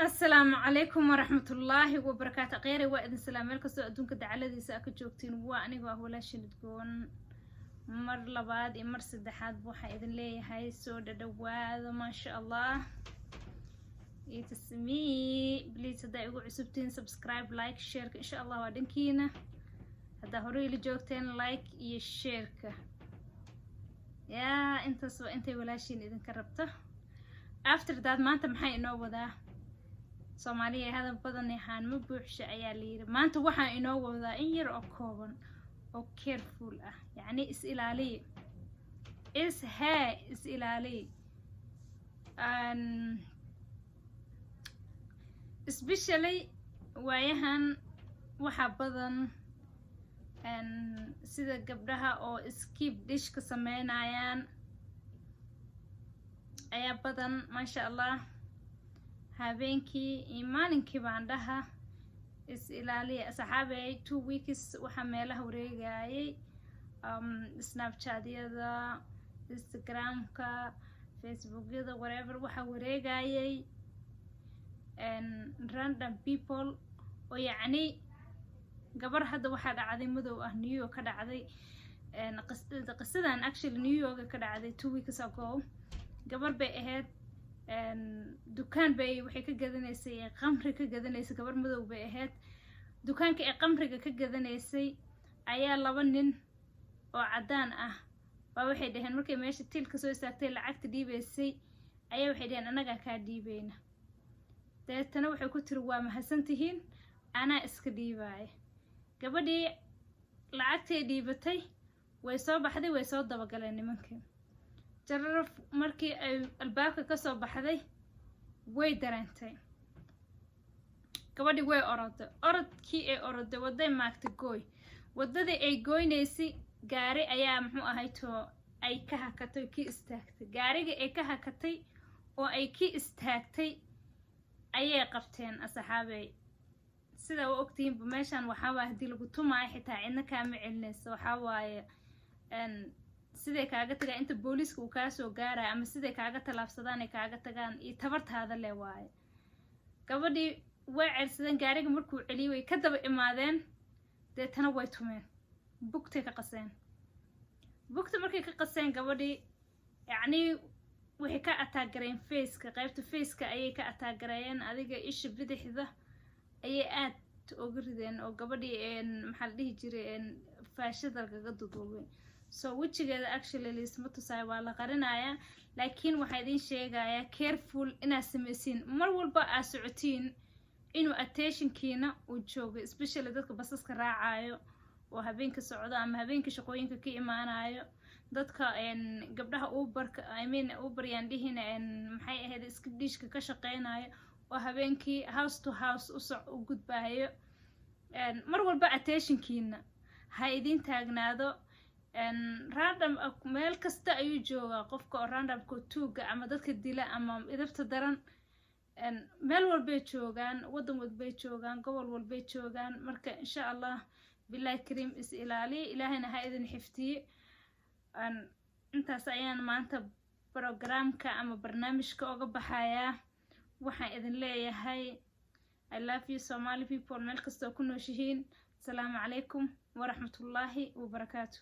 السلام عليكم ورحمة الله وبركاته. غيري وإذن السلام عليكم أدونك دعالة ساكا جوكتين وأنا ولا شندقون مر لباد مر سدحات بوحا إذن لي هاي سودة دواد ما شاء الله يتسمي بليز تدعيقو عسبتين سبسكرايب لايك شيرك إن شاء الله وادنكينا هدا هوري اللي جوكتين لايك يشيرك يا انت سو انت ولا شين إذن كربته after that maanta maxay inoo wadaa Soomaaliya hadal badan yahaan ma buuxsha ayaa leeyahay maanta waxaan inoo wadaa in yar oo kooban oo careful ah yani is ilaali especially waayahan waxa badan sida gabdhaha oo skip dish ka sameynayaan ayaa badan maasha Allah habeenkii iyo maalinkii baan dhaha is ilaaliya saxaabay 2 weeks waxa meelaha wareegayay Snapchat-yada Instagram-ka Facebook-yada whatever waxa wareegayay random people oo yani gabar hadda waxa dhacday madow ah New York ka dhacday qisadan actually New York ka dhacday 2 weeks ago gabar bay ahayd dukaan bay waxay ka gadanaysay qamri ka gadanaysay gabar madow bay ahayd dukaanka ee qamriga ka gadanaysay ayaa laba nin oo cadaan ah waxay dhaheen markay meesha tilka soo istaagtay lacagta dhiibaysay ayaa waxay dhaheen anaga ka dhiibayna deetana waxay ku tiri waa mahadsantihiin ana iska dhiibay gabadhii lacagtay dhiibatay way soo baxday way soo dabagaleen nimankii jarraf markii ay albaabka ka soo baxday way dareentay gabadhii way orodkii ay oroday waday maagtay gooy wadadii ay gooynaysay gaari ayaa muxuu ahay too ay ka hakatay ki istaagtay gaariga ay ka hakatay oo ay ki istaagtay ayay qabteen asxaabay sida oo ogtiin meeshan waxa waa hadii lagu tumaay xitaa cidna kaama celinayso waxa waaye sidee kaaga tagaa inta booliska uu ka soo gaaray ama sidee kaaga talaabsadaan ay kaaga tagaan iyo tabartaada le waaye gabadhii way cirsadeen gaariga markuu celiyay way ka daba imaadeen deetana way tumeen bugtay ka qaseen bugta markay ka qaseen gabadhii yani waxay ka ataagareen face-ka qaybta face-ka ayay ka ataagareen adiga isha bidixda ayay aad uga rideen oo gabadhii maxaa la dhihi jiray faashada laga duduubay so wajigeeda actually lisma tusay waa la qarinayaa laakiin waxa idin sheegayaa careful ina sameysin mar walba aad socotiin inuu attention-kiina uu joogo especially dadka basaska raacayo oo habeenka socdo ama habeenka shaqooyinka ka imaanayo dadka gabdhaha Uber yaan dhihin maxay ahayd iska dishka ka shaqeynayo oo habeenkii house to house u gudbaayo mar walba attention-kiina ha idin taagnaado random meel kasta ayuu joogaa qofka oo random ko tuuga ama dadka dila ama idabta daran meel walba joogaan wadan walba joogaan gobol walba joogaan marka insha Allah billahi kareem is ilaali ilaahayna ha idin xiftiye intaas ayaan maanta programka ama barnaamijka uga baxaya waxaan idin leeyahay I love you Somali people meel kasta ku nooshihiin assalamu alaykum wa rahmatullahi wa barakatuh